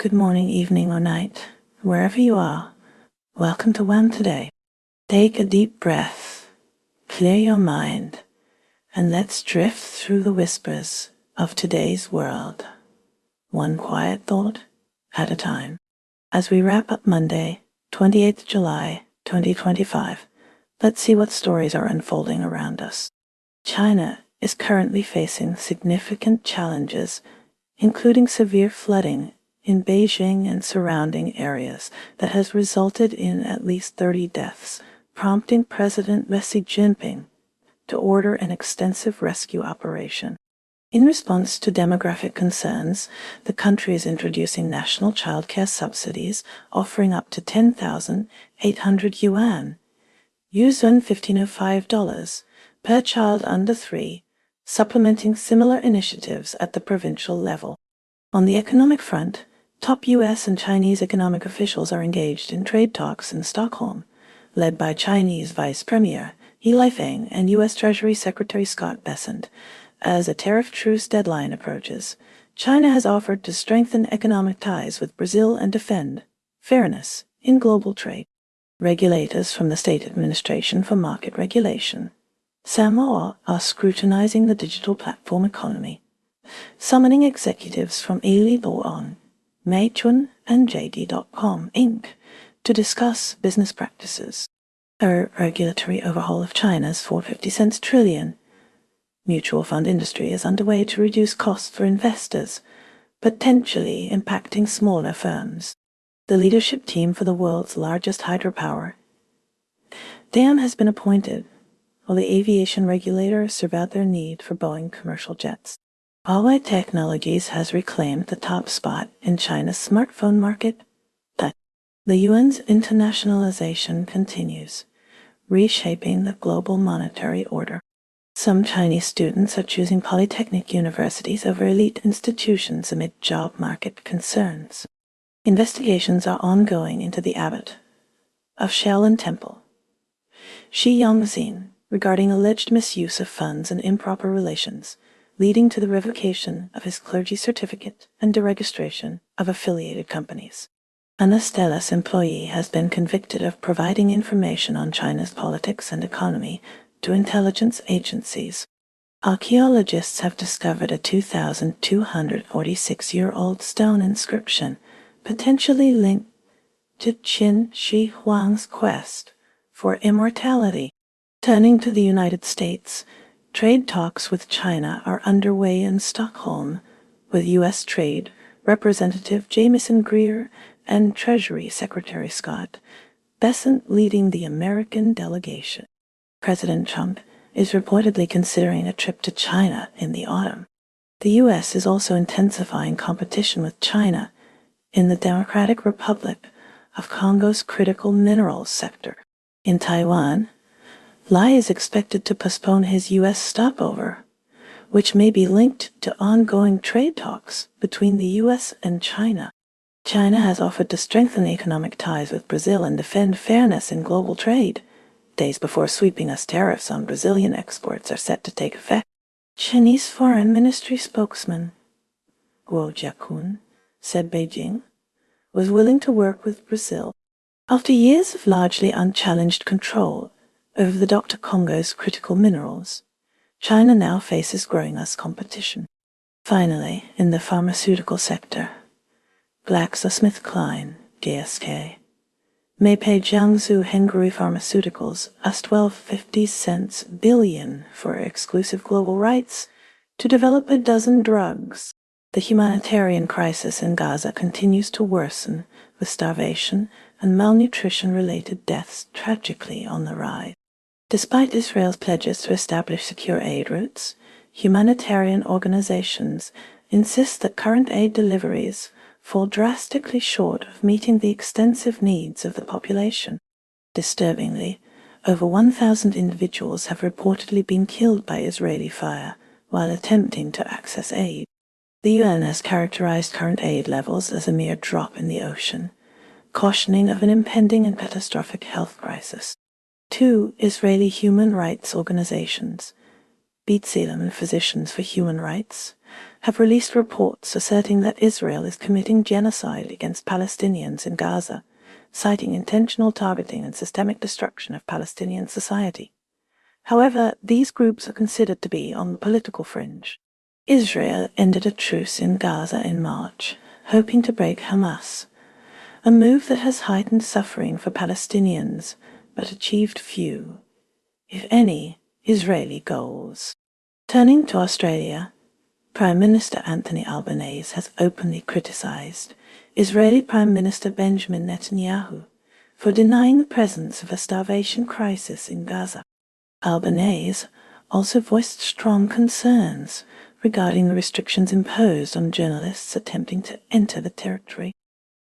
Good morning, evening, or night, wherever you are. Welcome to WHAM today. Take a deep breath, clear your mind, and let's drift through the whispers of today's world, one quiet thought at a time. As we wrap up Monday, 28th July, 2025, let's see what stories are unfolding around us. China is currently facing significant challenges, including severe flooding in Beijing and surrounding areas that has resulted in at least 30 deaths, prompting President Xi Jinping to order an extensive rescue operation. In response to demographic concerns, the country is introducing national childcare subsidies offering up to 10,800 yuan, $1,505 per child under 3, supplementing similar initiatives at the provincial level. On the economic front, top U.S. and Chinese economic officials are engaged in trade talks in Stockholm, led by Chinese Vice Premier He Lifeng and U.S. Treasury Secretary Scott Bessent. As a tariff truce deadline approaches, China has offered to strengthen economic ties with Brazil and defend fairness in global trade. Regulators from the State Administration for Market Regulation, SAMR, are scrutinizing the digital platform economy, summoning executives from Alibaba, Meituan, and JD.com, Inc. to discuss business practices. A regulatory overhaul of China's 450 trillion mutual fund industry is underway to reduce costs for investors, potentially impacting smaller firms. The leadership team for the world's largest hydropower dam has been appointed, while the aviation regulator surveyed their need for Boeing commercial jets. Huawei Technologies has reclaimed the top spot in China's smartphone market. The UN's internationalization continues, reshaping the global monetary order. Some Chinese students are choosing polytechnic universities over elite institutions amid job market concerns. Investigations are ongoing into the abbot of Shaolin Temple, Shi Yongxin, regarding alleged misuse of funds and improper relations, leading to the revocation of his clergy certificate and deregistration of affiliated companies. An Astellas employee has been convicted of providing information on China's politics and economy to intelligence agencies. Archaeologists have discovered a 2,246-year-old stone inscription, potentially linked to Qin Shi Huang's quest for immortality. Turning to the United States, trade talks with China are underway in Stockholm, with U.S. Trade Representative Jamieson Greer and Treasury Secretary Scott Bessent leading the American delegation. President Trump is reportedly considering a trip to China in the autumn. The U.S. is also intensifying competition with China in the Democratic Republic of Congo's critical minerals sector. In Taiwan, Lai is expected to postpone his U.S. stopover, which may be linked to ongoing trade talks between the U.S. and China. China has offered to strengthen economic ties with Brazil and defend fairness in global trade, days before sweeping us tariffs on Brazilian exports are set to take effect. Chinese Foreign Ministry spokesman Guo Jiakun said Beijing was willing to work with Brazil. After years of largely unchallenged control over the Dr. Congo's critical minerals, China now faces growing US competition. Finally, in the pharmaceutical sector, GlaxoSmithKline, GSK, may pay Jiangsu Hengrui Pharmaceuticals US $12.50 billion for exclusive global rights to develop a dozen drugs. The humanitarian crisis in Gaza continues to worsen, with starvation and malnutrition-related deaths tragically on the rise. Despite Israel's pledges to establish secure aid routes, humanitarian organizations insist that current aid deliveries fall drastically short of meeting the extensive needs of the population. Disturbingly, over 1,000 individuals have reportedly been killed by Israeli fire while attempting to access aid. The UN has characterized current aid levels as a mere drop in the ocean, cautioning of an impending and catastrophic health crisis. Two Israeli human rights organizations, B'Tselem and Physicians for Human Rights, have released reports asserting that Israel is committing genocide against Palestinians in Gaza, citing intentional targeting and systemic destruction of Palestinian society. However, these groups are considered to be on the political fringe. Israel ended a truce in Gaza in March, hoping to break Hamas, a move that has heightened suffering for Palestinians but achieved few, if any, Israeli goals. Turning to Australia, Prime Minister Anthony Albanese has openly criticized Israeli Prime Minister Benjamin Netanyahu for denying the presence of a starvation crisis in Gaza. Albanese also voiced strong concerns regarding the restrictions imposed on journalists attempting to enter the territory.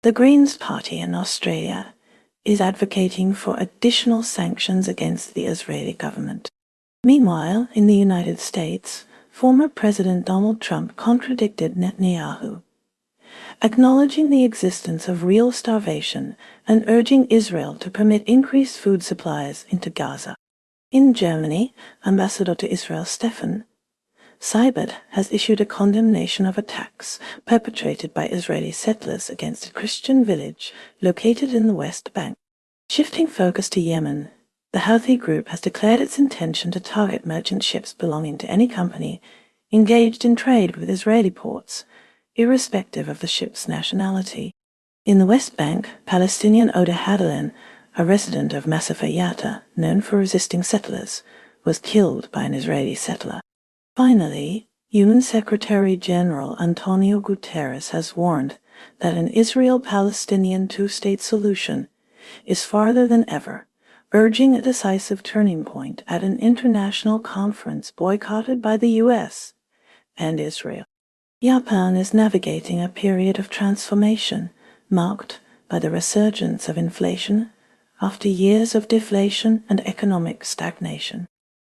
The Greens Party in Australia is advocating for additional sanctions against the Israeli government. Meanwhile, in the United States, former President Donald Trump contradicted Netanyahu, acknowledging the existence of real starvation and urging Israel to permit increased food supplies into Gaza. In Germany, Ambassador to Israel Stefan Seibert has issued a condemnation of attacks perpetrated by Israeli settlers against a Christian village located in the West Bank. Shifting focus to Yemen, the Houthi group has declared its intention to target merchant ships belonging to any company engaged in trade with Israeli ports, irrespective of the ship's nationality. In the West Bank, Palestinian Oda Hadalin, a resident of Masafa Yatta, known for resisting settlers, was killed by an Israeli settler. Finally, UN Secretary General Antonio Guterres has warned that an Israel-Palestinian two-state solution is farther than ever, urging a decisive turning point at an international conference boycotted by the U.S. and Israel. Japan is navigating a period of transformation marked by the resurgence of inflation after years of deflation and economic stagnation.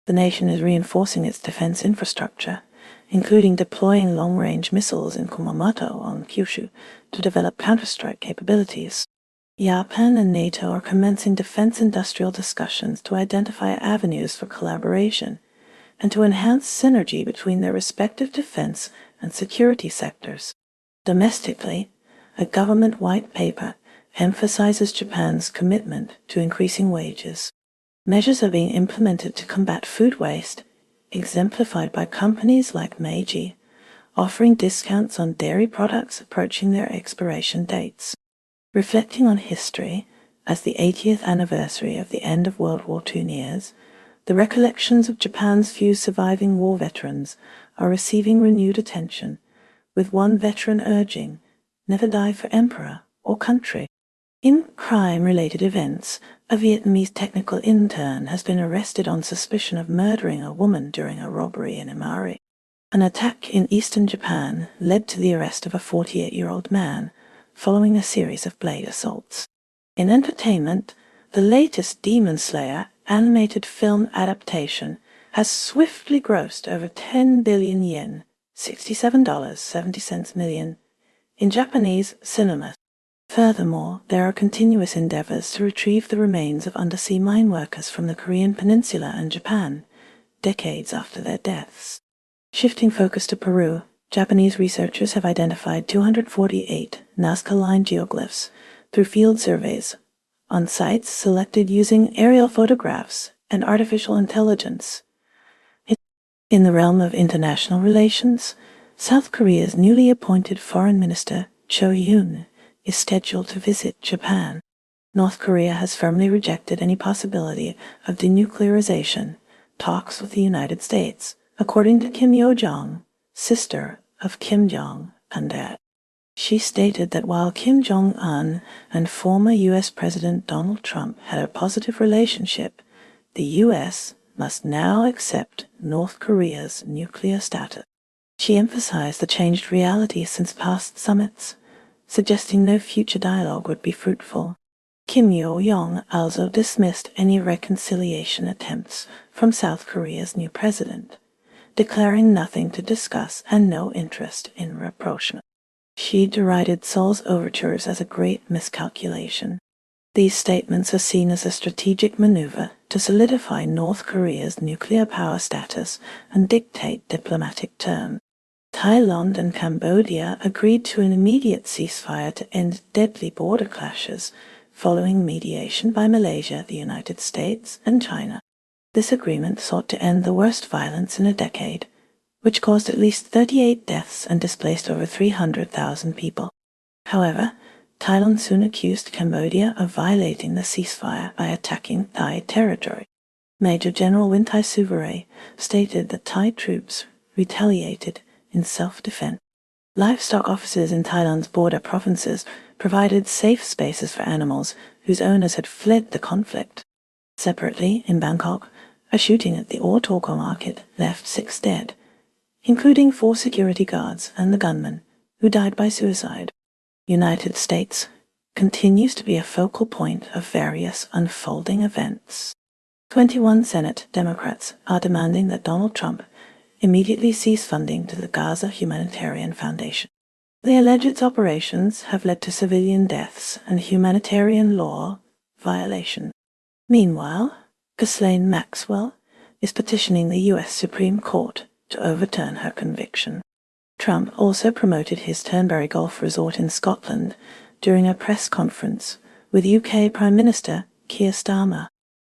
The nation is reinforcing its defense infrastructure, including deploying long-range missiles in Kumamoto on Kyushu to develop counter-strike capabilities. Japan and NATO are commencing defense industrial discussions to identify avenues for collaboration and to enhance synergy between their respective defense and security sectors. Domestically, a government white paper emphasizes Japan's commitment to increasing wages. Measures are being implemented to combat food waste, exemplified by companies like Meiji, offering discounts on dairy products approaching their expiration dates. Reflecting on history, as the 80th anniversary of the end of World War II nears, the recollections of Japan's few surviving war veterans are receiving renewed attention, with one veteran urging, "Never die for emperor or country." In crime-related events, a Vietnamese technical intern has been arrested on suspicion of murdering a woman during a robbery in Imari. An attack in eastern Japan led to the arrest of a 48-year-old man following a series of blade assaults. In entertainment, the latest Demon Slayer animated film adaptation has swiftly grossed over 10 billion yen, $67.70 million, in Japanese cinemas. Furthermore, there are continuous endeavors to retrieve the remains of undersea mine workers from the Korean Peninsula and Japan, decades after their deaths. Shifting focus to Peru, Japanese researchers have identified 248 Nazca-Line geoglyphs through field surveys on sites selected using aerial photographs and artificial intelligence. In the realm of international relations, South Korea's newly appointed Foreign Minister Cho Yoon is scheduled to visit Japan. North Korea has firmly rejected any possibility of denuclearization talks with the United States, according to Kim Yo-jong, sister of Kim Jong-un. She stated that while Kim Jong-un and former U.S. President Donald Trump had a positive relationship, the U.S. must now accept North Korea's nuclear status. She emphasized the changed reality since past summits, suggesting no future dialogue would be fruitful. Kim Yo-jong also dismissed any reconciliation attempts from South Korea's new president, declaring nothing to discuss and no interest in rapprochement. She derided Seoul's overtures as a great miscalculation. These statements are seen as a strategic maneuver to solidify North Korea's nuclear power status and dictate diplomatic terms. Thailand and Cambodia agreed to an immediate ceasefire to end deadly border clashes, following mediation by Malaysia, the United States, and China. This agreement sought to end the worst violence in a decade, which caused at least 38 deaths and displaced over 300,000 people. However, Thailand soon accused Cambodia of violating the ceasefire by attacking Thai territory. Major General Winthai Suvaray stated that Thai troops retaliated in self-defense. Livestock offices in Thailand's border provinces provided safe spaces for animals whose owners had fled the conflict. Separately, in Bangkok, a shooting at the Ortoko market left 6 dead, including 4 security guards and the gunman, who died by suicide. United States continues to be a focal point of various unfolding events. 21 Senate Democrats are demanding that Donald Trump immediately cease funding to the Gaza Humanitarian Foundation. They allege its operations have led to civilian deaths and humanitarian law violations. Meanwhile, Ghislaine Maxwell is petitioning the U.S. Supreme Court to overturn her conviction. Trump also promoted his Turnberry Golf Resort in Scotland during a press conference with UK Prime Minister Keir Starmer.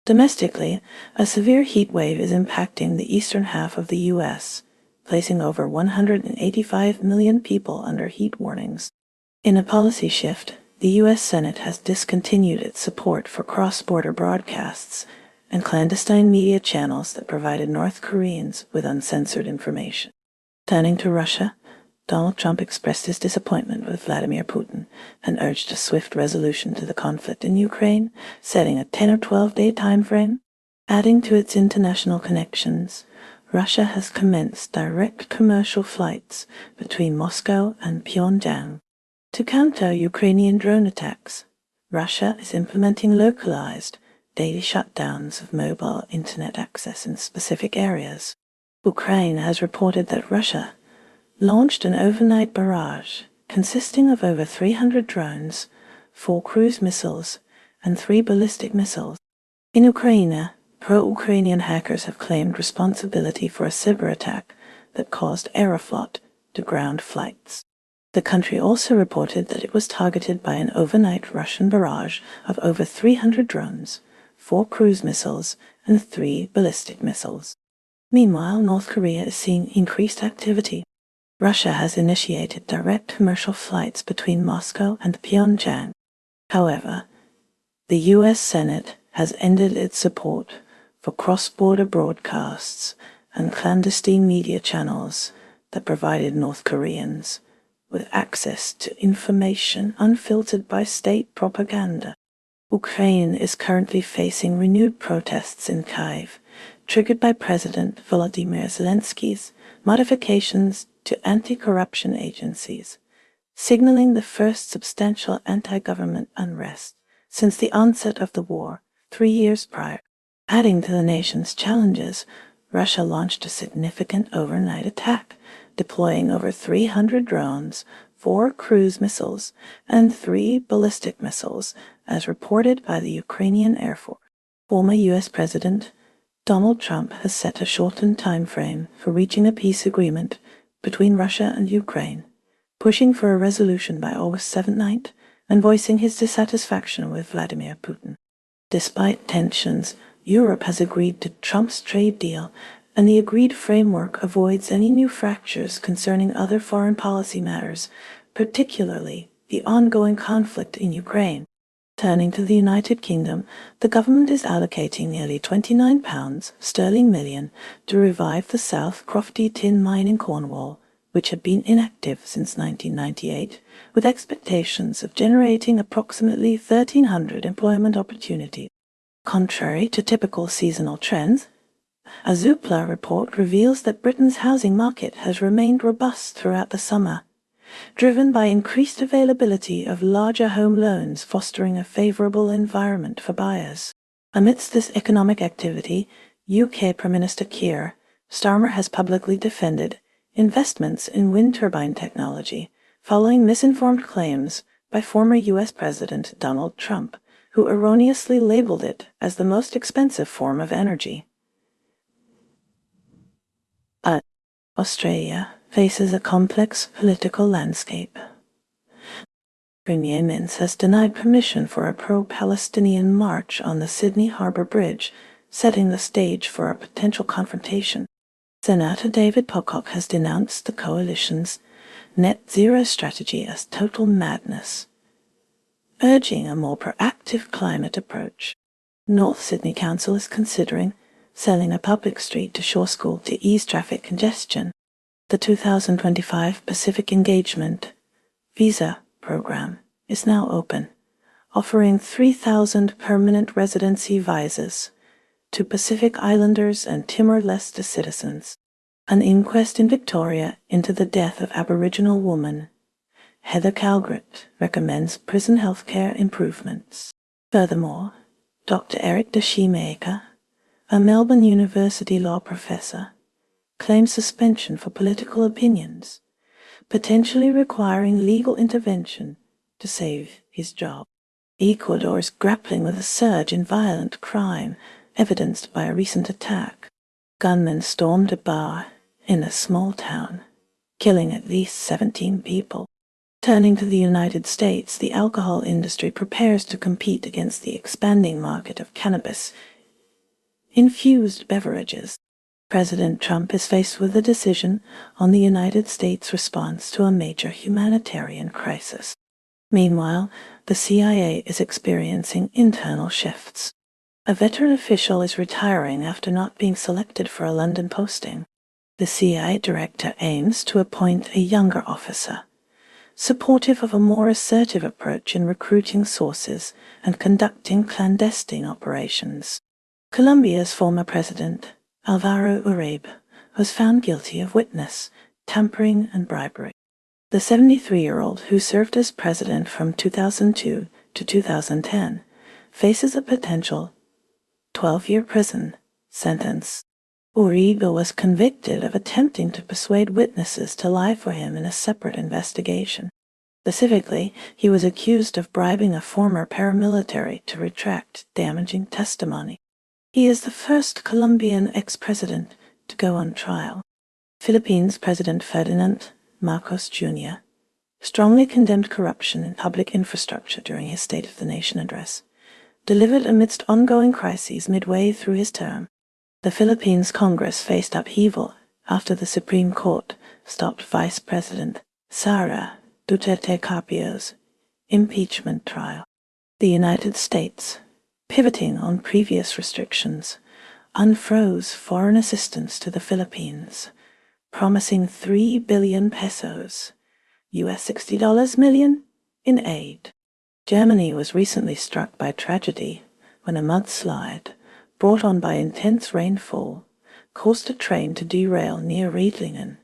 Domestically, a severe heat wave is impacting the eastern half of the U.S., placing over 185 million people under heat warnings. In a policy shift, the U.S. Senate has discontinued its support for cross-border broadcasts and clandestine media channels that provided North Koreans with uncensored information. Turning to Russia, Donald Trump expressed his disappointment with Vladimir Putin and urged a swift resolution to the conflict in Ukraine, setting a 10 or 12-day time frame. Adding to its international connections, Russia has commenced direct commercial flights between Moscow and Pyongyang. To counter Ukrainian drone attacks, Russia is implementing localized, daily shutdowns of mobile internet access in specific areas. Ukraine has reported that Russia launched an overnight barrage consisting of over 300 drones, 4 cruise missiles, and 3 ballistic missiles. In Ukraine, pro-Ukrainian hackers have claimed responsibility for a cyber attack that caused Aeroflot to ground flights. The country also reported that it was targeted by an overnight Russian barrage of over 300 drones, 4 cruise missiles, and 3 ballistic missiles. Meanwhile, North Korea is seeing increased activity. Russia has initiated direct commercial flights between Moscow and Pyongyang. However, the U.S. Senate has ended its support for cross-border broadcasts and clandestine media channels that provided North Koreans with access to information unfiltered by state propaganda. Ukraine is currently facing renewed protests in Kyiv, triggered by President Volodymyr Zelensky's modifications to anti-corruption agencies, signaling the first substantial anti-government unrest since the onset of the war 3 years prior. Adding to the nation's challenges, Russia launched a significant overnight attack, deploying over 300 drones, 4 cruise missiles, and 3 ballistic missiles, as reported by the Ukrainian Air Force. Former U.S. President Donald Trump has set a shortened time frame for reaching a peace agreement between Russia and Ukraine, pushing for a resolution by August 7th and voicing his dissatisfaction with Vladimir Putin. Despite tensions, Europe has agreed to Trump's trade deal, and the agreed framework avoids any new fractures concerning other foreign policy matters, particularly the ongoing conflict in Ukraine. Turning to the United Kingdom, the government is allocating nearly £29 million to revive the South Crofty tin mine in Cornwall, which had been inactive since 1998, with expectations of generating approximately 1,300 employment opportunities. Contrary to typical seasonal trends, a Zoopla report reveals that Britain's housing market has remained robust throughout the summer, driven by increased availability of larger home loans fostering a favourable environment for buyers. Amidst this economic activity, UK Prime Minister Keir Starmer has publicly defended investments in wind turbine technology, following misinformed claims by former US President Donald Trump, who erroneously labeled it as the most expensive form of energy. Australia faces a complex political landscape. Premier Mintz has denied permission for a pro-Palestinian march on the Sydney Harbour Bridge, setting the stage for a potential confrontation. Senator David Pocock has denounced the coalition's net zero strategy as total madness, urging a more proactive climate approach. North Sydney Council is considering selling a public street to Shore School to ease traffic congestion. The 2025 Pacific Engagement visa program is now open, offering 3,000 permanent residency visas to Pacific Islanders and Timor-Leste citizens. An inquest in Victoria into the death of Aboriginal woman Heather Calgret recommends prison healthcare improvements. Furthermore, Dr. Eric de Schiemaker, a Melbourne University law professor, claims suspension for political opinions, potentially requiring legal intervention to save his job. Ecuador is grappling with a surge in violent crime, evidenced by a recent attack. Gunmen stormed a bar in a small town, killing at least 17 people. Turning to the United States, the alcohol industry prepares to compete against the expanding market of cannabis-infused beverages. President Trump is faced with a decision on the United States' response to a major humanitarian crisis. Meanwhile, the CIA is experiencing internal shifts. A veteran official is retiring after not being selected for a London posting. The CIA director aims to appoint a younger officer, supportive of a more assertive approach in recruiting sources and conducting clandestine operations. Colombia's former president, Alvaro Uribe, was found guilty of witness tampering and bribery. The 73-year-old, who served as president from 2002 to 2010, faces a potential 12-year prison sentence. Uribe was convicted of attempting to persuade witnesses to lie for him in a separate investigation. Specifically, he was accused of bribing a former paramilitary to retract damaging testimony. He is the first Colombian ex-president to go on trial. Philippines President Ferdinand Marcos Jr. strongly condemned corruption in public infrastructure during his State of the Nation address, delivered amidst ongoing crises midway through his term. The Philippines Congress faced upheaval after the Supreme Court stopped Vice President Sara Duterte Carpio's impeachment trial. The United States, pivoting on previous restrictions, unfroze foreign assistance to the Philippines, promising 3 billion pesos, US $60 million, in aid. Germany was recently struck by tragedy when a mudslide, brought on by intense rainfall, caused a train to derail near Riedlingen,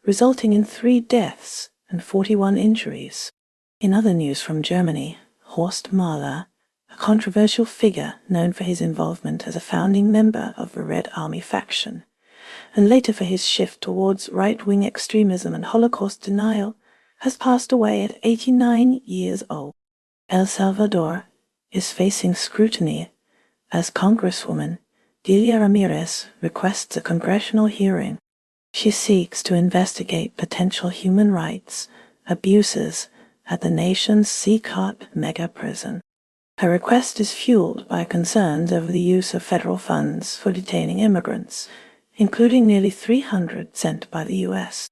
resulting in 3 deaths and 41 injuries. In other news from Germany, Horst Mahler, a controversial figure known for his involvement as a founding member of the Red Army faction, and later for his shift towards right-wing extremism and Holocaust denial, has passed away at 89 years old. El Salvador is facing scrutiny as Congresswoman Delia Ramirez requests a congressional hearing. She seeks to investigate potential human rights abuses at the nation's CCOT mega prison. Her request is fueled by concerns over the use of federal funds for detaining immigrants, including nearly 300 sent by the U.S.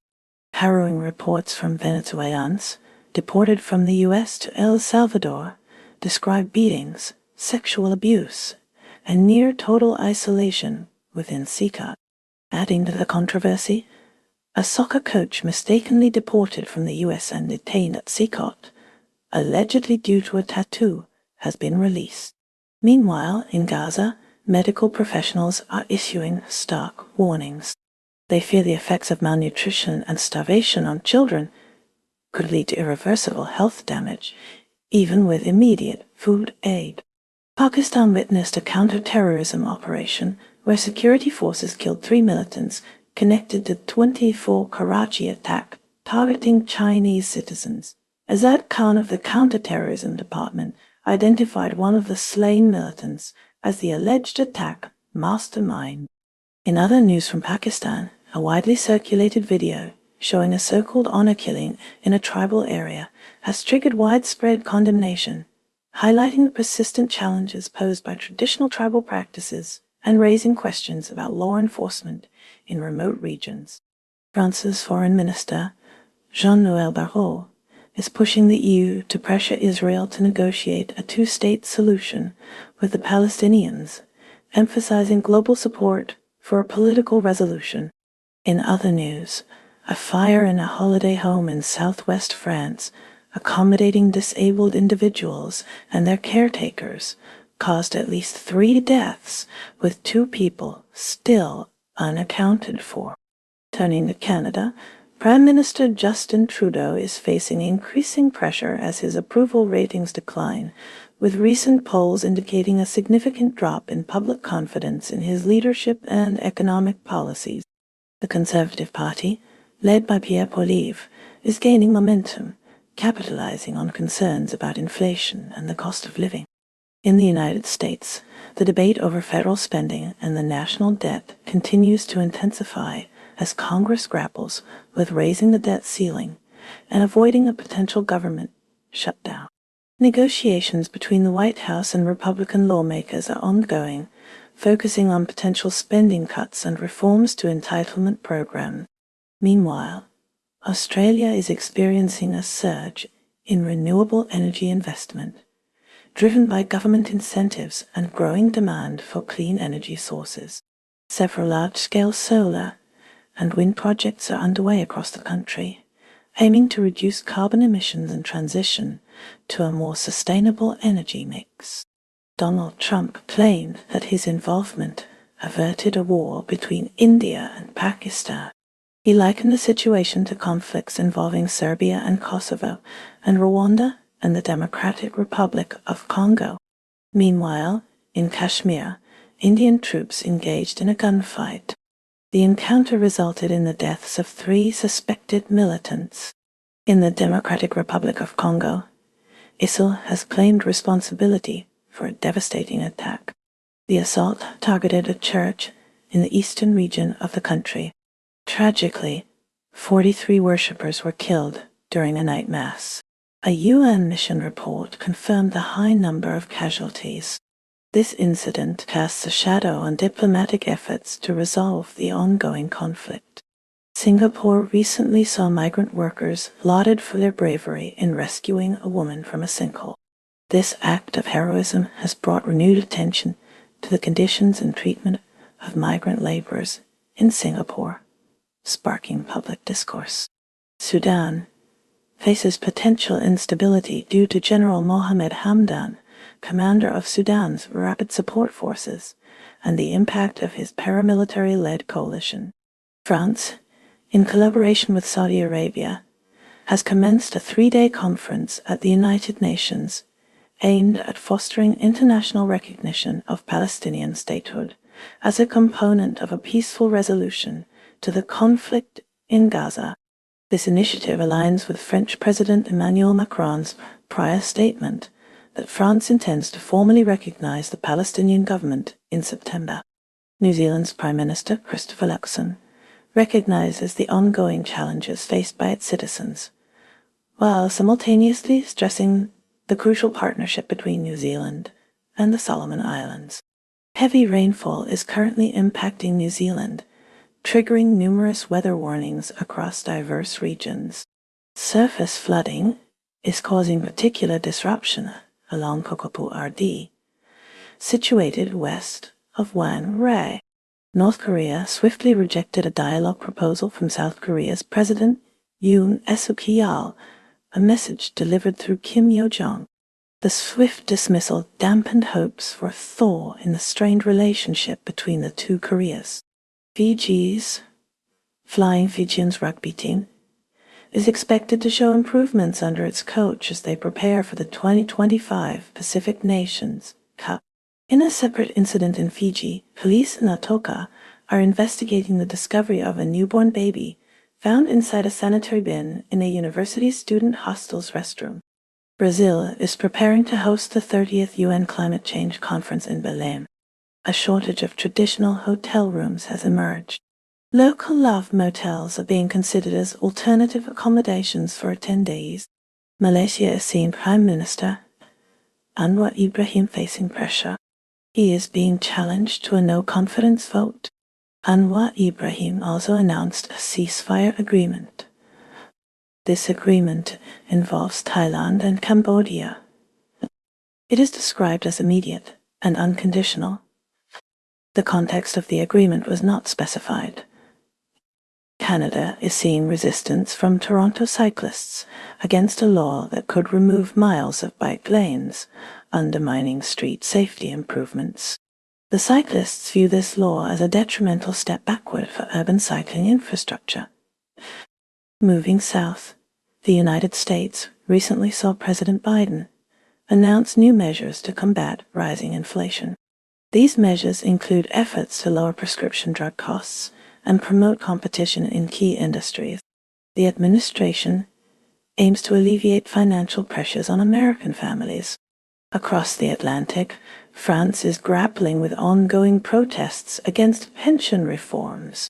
Harrowing reports from Venezuelans deported from the U.S. to El Salvador describe beatings, sexual abuse, and near-total isolation within CCOT. Adding to the controversy, a soccer coach mistakenly deported from the U.S. and detained at CCOT, allegedly due to a tattoo, has been released. Meanwhile, in Gaza, medical professionals are issuing stark warnings. They fear the effects of malnutrition and starvation on children could lead to irreversible health damage, even with immediate food aid. Pakistan witnessed a counter-terrorism operation where security forces killed 3 militants connected to the 24 Karachi attack targeting Chinese citizens. Azad Khan of the Counter-Terrorism Department identified one of the slain militants as the alleged attack mastermind. In other news from Pakistan, a widely circulated video showing a so-called honor killing in a tribal area, has triggered widespread condemnation, highlighting the persistent challenges posed by traditional tribal practices and raising questions about law enforcement in remote regions. France's Foreign Minister, Jean-Noël Barrot, is pushing the EU to pressure Israel to negotiate a two-state solution with the Palestinians, emphasizing global support for a political resolution. In other news, a fire in a holiday home in southwest France, accommodating disabled individuals and their caretakers, caused at least 3 deaths, with 2 people still unaccounted for. Turning to Canada, Prime Minister Justin Trudeau is facing increasing pressure as his approval ratings decline, with recent polls indicating a significant drop in public confidence in his leadership and economic policies. The Conservative Party, led by Pierre Poilievre, is gaining momentum, capitalizing on concerns about inflation and the cost of living. In the United States, the debate over federal spending and the national debt continues to intensify as Congress grapples with raising the debt ceiling and avoiding a potential government shutdown. Negotiations between the White House and Republican lawmakers are ongoing, focusing on potential spending cuts and reforms to entitlement programs. Meanwhile, Australia is experiencing a surge in renewable energy investment, driven by government incentives and growing demand for clean energy sources. Several large-scale solar and wind projects are underway across the country, aiming to reduce carbon emissions and transition to a more sustainable energy mix. Donald Trump claimed that his involvement averted a war between India and Pakistan. He likened the situation to conflicts involving Serbia and Kosovo, and Rwanda and the Democratic Republic of Congo. Meanwhile, in Kashmir, Indian troops engaged in a gunfight. The encounter resulted in the deaths of 3 suspected militants. In the Democratic Republic of Congo, ISIL has claimed responsibility for a devastating attack. The assault targeted a church in the eastern region of the country. Tragically, 43 worshippers were killed during a night mass. A UN mission report confirmed the high number of casualties. This incident casts a shadow on diplomatic efforts to resolve the ongoing conflict. Singapore recently saw migrant workers lauded for their bravery in rescuing a woman from a sinkhole. This act of heroism has brought renewed attention to the conditions and treatment of migrant laborers in Singapore, sparking public discourse. Sudan faces potential instability due to General Mohamed Hamdan, commander of Sudan's Rapid Support Forces, and the impact of his paramilitary-led coalition. France, in collaboration with Saudi Arabia, has commenced a 3-day conference at the United Nations aimed at fostering international recognition of Palestinian statehood as a component of a peaceful resolution to the conflict in Gaza. This initiative aligns with French President Emmanuel Macron's prior statement that France intends to formally recognize the Palestinian government in September. New Zealand's Prime Minister, Christopher Luxon, recognizes the ongoing challenges faced by its citizens, while simultaneously stressing the crucial partnership between New Zealand and the Solomon Islands. Heavy rainfall is currently impacting New Zealand, triggering numerous weather warnings across diverse regions. Surface flooding is causing particular disruption along Kokopu RD, situated west of WHAM. North Korea swiftly rejected a dialogue proposal from South Korea's President Yoon Suk-yeol, a message delivered through Kim Yo-jong. The swift dismissal dampened hopes for a thaw in the strained relationship between the 2 Koreas. Fiji's Flying Fijians rugby team is expected to show improvements under its coach as they prepare for the 2025 Pacific Nations Cup. In a separate incident in Fiji, police in Atoka are investigating the discovery of a newborn baby found inside a sanitary bin in a university student hostel's restroom. Brazil is preparing to host the 30th UN Climate Change Conference in Belém. A shortage of traditional hotel rooms has emerged, Local love motels are being considered as alternative accommodations for attendees. Malaysia is seeing Prime Minister Anwar Ibrahim facing pressure. He is being challenged to a no-confidence vote. Anwar Ibrahim also announced a ceasefire agreement. This agreement involves Thailand and Cambodia. It is described as immediate and unconditional. The context of the agreement was not specified. Canada is seeing resistance from Toronto cyclists against a law that could remove miles of bike lanes, undermining street safety improvements. The cyclists view this law as a detrimental step backward for urban cycling infrastructure. Moving south, the United States recently saw President Biden announce new measures to combat rising inflation. These measures include efforts to lower prescription drug costs and promote competition in key industries. The administration aims to alleviate financial pressures on American families. Across the Atlantic, France is grappling with ongoing protests against pension reforms.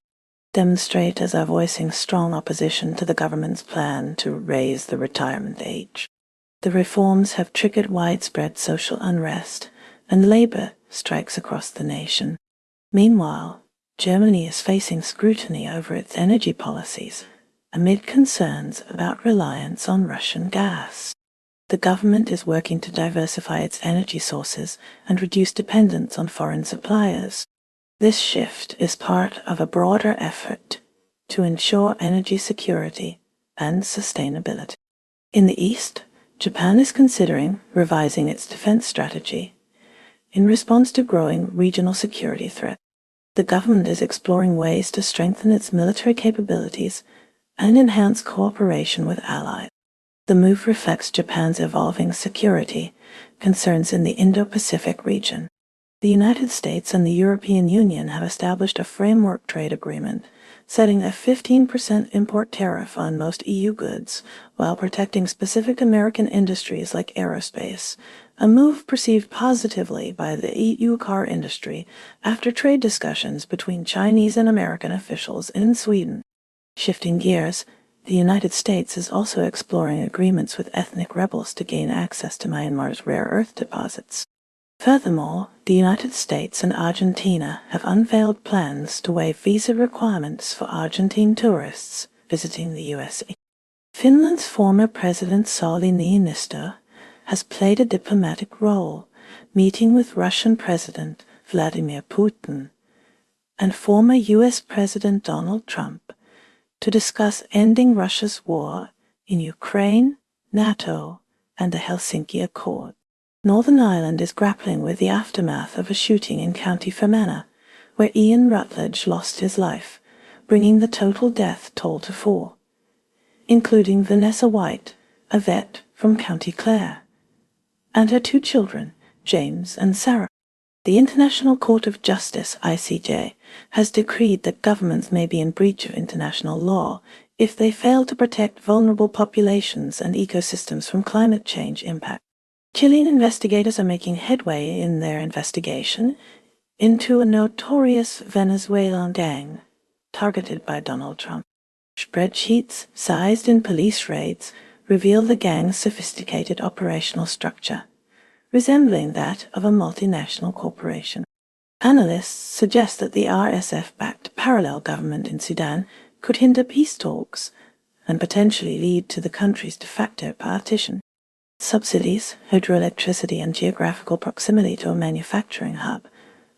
Demonstrators are voicing strong opposition to the government's plan to raise the retirement age. The reforms have triggered widespread social unrest and labor strikes across the nation. Meanwhile, Germany is facing scrutiny over its energy policies amid concerns about reliance on Russian gas. The government is working to diversify its energy sources and reduce dependence on foreign suppliers. This shift is part of a broader effort to ensure energy security and sustainability. In the East, Japan is considering revising its defense strategy in response to growing regional security threats. The government is exploring ways to strengthen its military capabilities and enhance cooperation with allies. The move reflects Japan's evolving security concerns in the Indo-Pacific region. The United States and the European Union have established a framework trade agreement setting a 15% import tariff on most EU goods while protecting specific American industries like aerospace, a move perceived positively by the EU car industry after trade discussions between Chinese and American officials in Sweden. Shifting gears, the United States is also exploring agreements with ethnic rebels to gain access to Myanmar's rare earth deposits. Furthermore, the United States and Argentina have unveiled plans to waive visa requirements for Argentine tourists visiting the USA. Finland's former President Sauli Niinistö has played a diplomatic role, meeting with Russian President Vladimir Putin and former U.S. President Donald Trump to discuss ending Russia's war in Ukraine, NATO, and the Helsinki Accord. Northern Ireland is grappling with the aftermath of a shooting in County Fermanagh, where Ian Rutledge lost his life, bringing the total death toll to 4, including Vanessa White, a vet from County Clare, and her 2 children, James and Sarah. The International Court of Justice, ICJ, has decreed that governments may be in breach of international law if they fail to protect vulnerable populations and ecosystems from climate change impact. Chilean investigators are making headway in their investigation into a notorious Venezuelan gang targeted by Donald Trump. Spreadsheets sized in police raids reveal the gang's sophisticated operational structure, resembling that of a multinational corporation. Analysts suggest that the RSF-backed parallel government in Sudan could hinder peace talks and potentially lead to the country's de facto partition. Subsidies, hydroelectricity, and geographical proximity to a manufacturing hub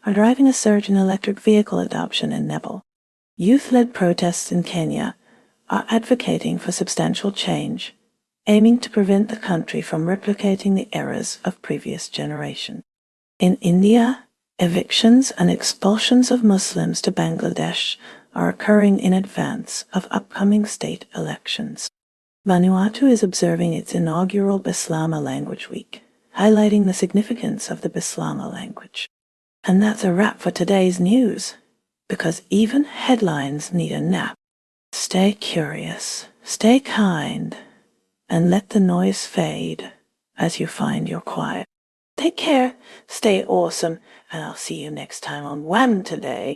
are driving a surge in electric vehicle adoption in Nepal. Youth-led protests in Kenya are advocating for substantial change, aiming to prevent the country from replicating the errors of previous generations. In India, evictions and expulsions of Muslims to Bangladesh are occurring in advance of upcoming state elections. Vanuatu is observing its inaugural Bislama Language Week, highlighting the significance of the Bislama language. And that's a wrap for today's news, because even headlines need a nap. Stay curious, stay kind, and let the noise fade as you find your quiet. Take care, stay awesome, and I'll see you next time on WHAM Today.